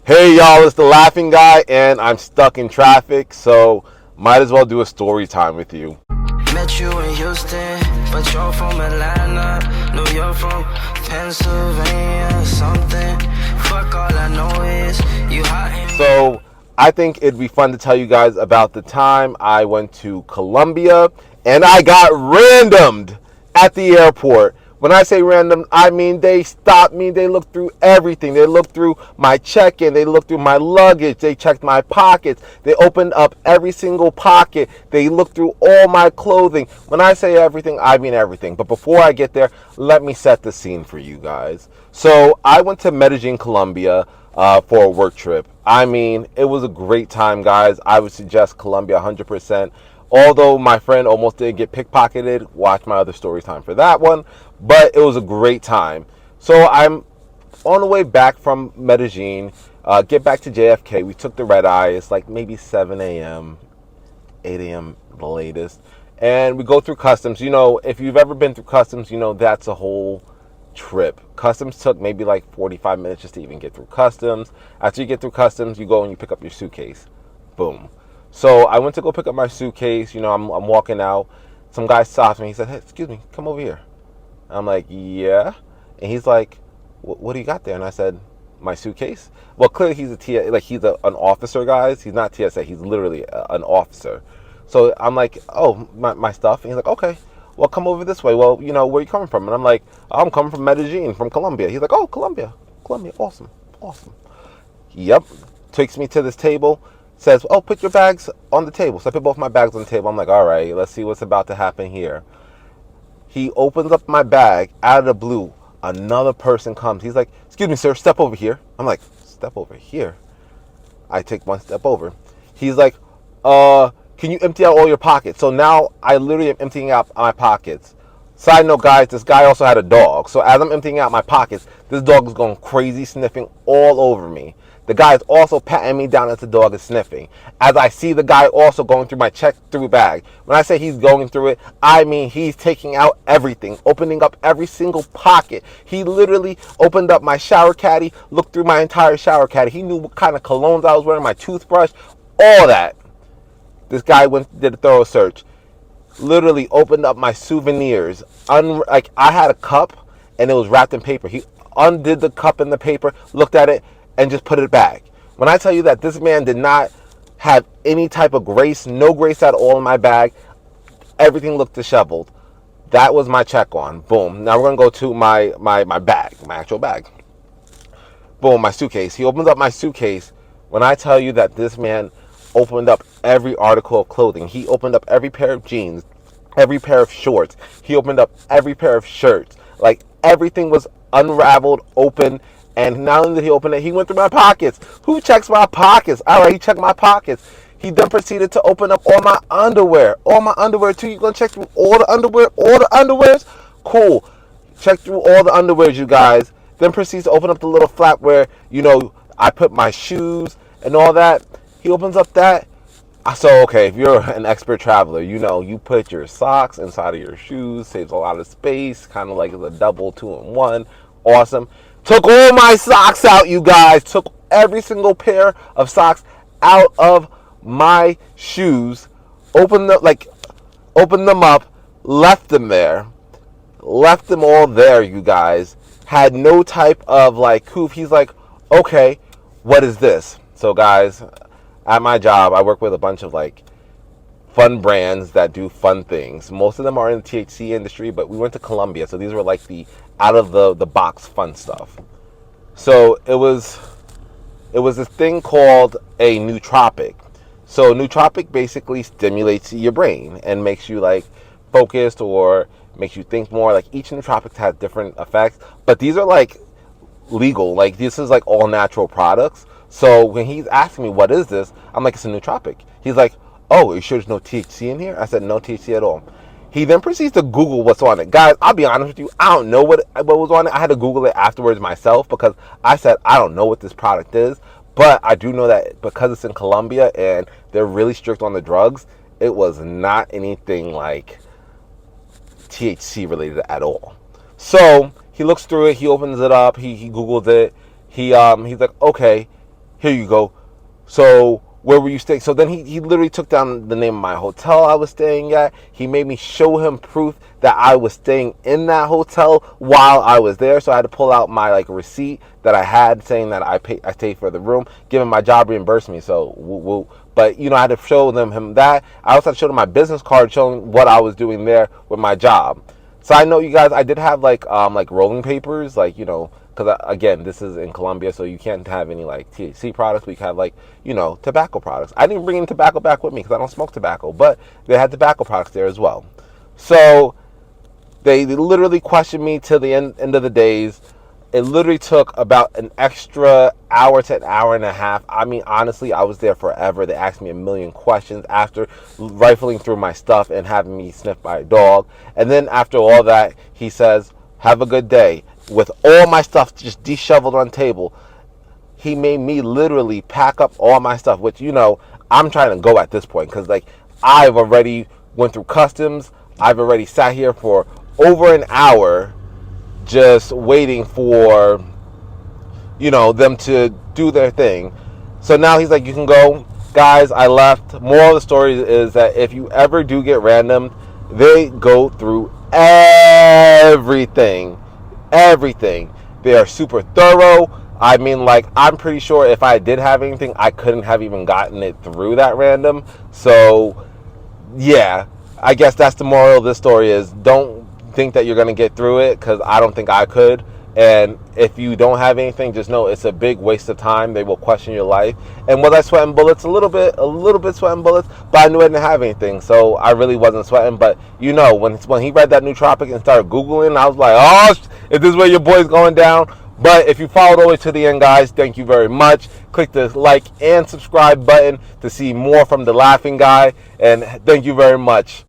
Hey y'all, it's the Laughing Guy, and I'm stuck in traffic, so might as well do a story time with you. Met you in Houston, but you're from Atlanta. New York from Pennsylvania, something. Fuck, all I know is you hot and So I think it'd be fun to tell you guys about the time I went to Colombia and I got randomed at the airport. When I say random, I mean they stopped me. They looked through everything. They looked through my check-in. They looked through my luggage. They checked my pockets. They opened up every single pocket. They looked through all my clothing. When I say everything, I mean everything. But before I get there, let me set the scene for you guys. So I went to Medellin, Colombia for a work trip. I mean, it was a great time, guys. I would suggest Colombia 100%. Although my friend almost did get pickpocketed, watch my other story time for that one. But it was a great time. So I'm on the way back from Medellin, get back to JFK. We took the red eye. It's like maybe 7 a.m., 8 a.m. the latest. And we go through customs. You know, if you've ever been through customs, you know that's a whole trip. Customs took maybe like 45 minutes just to even get through customs. After you get through customs, you go and you pick up your suitcase. Boom. So I went to go pick up my suitcase. You know, I'm walking out. Some guy stops me. He said, "Hey, excuse me, come over here." I'm like, "Yeah." And he's like, "What do you got there?" And I said, "My suitcase." Well, clearly he's an officer, guys. He's not TSA. He's literally an officer. So I'm like, "Oh, my stuff." And he's like, "Okay. Well, come over this way." Well, you know, where are you coming from? And I'm like, "I'm coming from Medellin, from Colombia." He's like, "Oh, Colombia. Colombia. Awesome. Awesome." Yep. Takes me to this table. Says, "Oh, put your bags on the table." So I put both my bags on the table. I'm like, "All right, let's see what's about to happen here." He opens up my bag out of the blue. Another person comes. He's like, "Excuse me, sir, step over here." I'm like, "Step over here?" I take one step over. He's like, can you empty out all your pockets?" So now I literally am emptying out my pockets. Side note, guys, this guy also had a dog. So as I'm emptying out my pockets, this dog is going crazy, sniffing all over me. The guy is also patting me down as the dog is sniffing. As I see the guy also going through my check-through bag. When I say he's going through it, I mean he's taking out everything, opening up every single pocket. He literally opened up my shower caddy, looked through my entire shower caddy. He knew what kind of colognes I was wearing, my toothbrush, all that. This guy did a thorough search. Literally opened up my souvenirs. Like I had a cup and it was wrapped in paper. He undid the cup and the paper, looked at it, and just put it back. When I tell you that this man did not have any type of grace, no grace at all in my bag, everything looked disheveled. That was my check on. Boom. Now we're gonna go to my bag, my actual bag. Boom, my suitcase. He opens up my suitcase. When I tell you that this man opened up every article of clothing, he opened up every pair of jeans, every pair of shorts, he opened up every pair of shirts. Like everything was unraveled, open, and not only did he open it, he went through my pockets. Who checks my pockets? All right, he checked my pockets. He then proceeded to open up all my underwear. All my underwear too. You gonna check through all the underwear? All the underwears? Cool. Check through all the underwears, you guys. Then proceeds to open up the little flap where, you know, I put my shoes and all that. He opens up that. So, okay, if you're an expert traveler, you know, you put your socks inside of your shoes, saves a lot of space, kind of like it's a double 2-in-1. Awesome. Took all my socks out, you guys. Took every single pair of socks out of my shoes. Opened them up, left them there. Left them all there, you guys. Had no type of like coof. He's like, "Okay, what is this?" So, guys, at my job, I work with a bunch of like fun brands that do fun things. Most of them are in the THC industry, but we went to Colombia, so these were like the out of the box fun stuff. So it was this thing called a nootropic. So nootropic basically stimulates your brain and makes you like focused or makes you think more. Like each nootropic has different effects, but these are like legal. Like this is like all natural products. So when he's asking me what is this, I'm like, "It's a nootropic." He's like, "Oh, are you sure there's no THC in here?" I said, "No THC at all." He then proceeds to Google what's on it. Guys, I'll be honest with you, I don't know what was on it. I had to Google it afterwards myself because I said I don't know what this product is. But I do know that because it's in Colombia and they're really strict on the drugs, it was not anything like THC related at all. So he looks through it, he opens it up, he Googles it, he's like, "Okay." here you go. So where were you staying? So then he literally took down the name of my hotel I was staying at. He made me show him proof that I was staying in that hotel while I was there. So I had to pull out my like receipt that I had saying that I stayed for the room. Given my job reimbursed me, so woo woo. But I had to show him that. I also had to show them my business card showing what I was doing there with my job. So I know you guys, I did have like rolling papers, like because again, this is in Colombia, so you can't have any like THC products. We can have like tobacco products. I didn't bring any tobacco back with me because I don't smoke tobacco, but they had tobacco products there as well. So they literally questioned me till the end of the days. It literally took about an extra hour to an hour and a half. I mean, honestly, I was there forever. They asked me a million questions after rifling through my stuff and having me sniffed by a dog. And then after all that, he says, "Have a good day." With all my stuff just disheveled on the table, he made me literally pack up all my stuff, which, I'm trying to go at this point because, like, I've already went through customs. I've already sat here for over an hour just waiting for them to do their thing. So now he's like, you can go. Guys, I left. Moral of the story is that if you ever do get random, they go through everything. They are super thorough. I mean, like, I'm pretty sure if I did have anything, I couldn't have even gotten it through that random. So yeah, I guess that's the moral of this story is don't think that you're going to get through it, because I don't think I could. And if you don't have anything, just know it's a big waste of time. They will question your life. And was I sweating bullets? A little bit sweating bullets, but I knew I didn't have anything, so I really wasn't sweating. But when he read that nootropic and started Googling, I was like, oh, is this where your boy's going down? But if you followed all the way to the end, guys, thank you very much. Click the like and subscribe button to see more from the Laughing Guy, and thank you very much.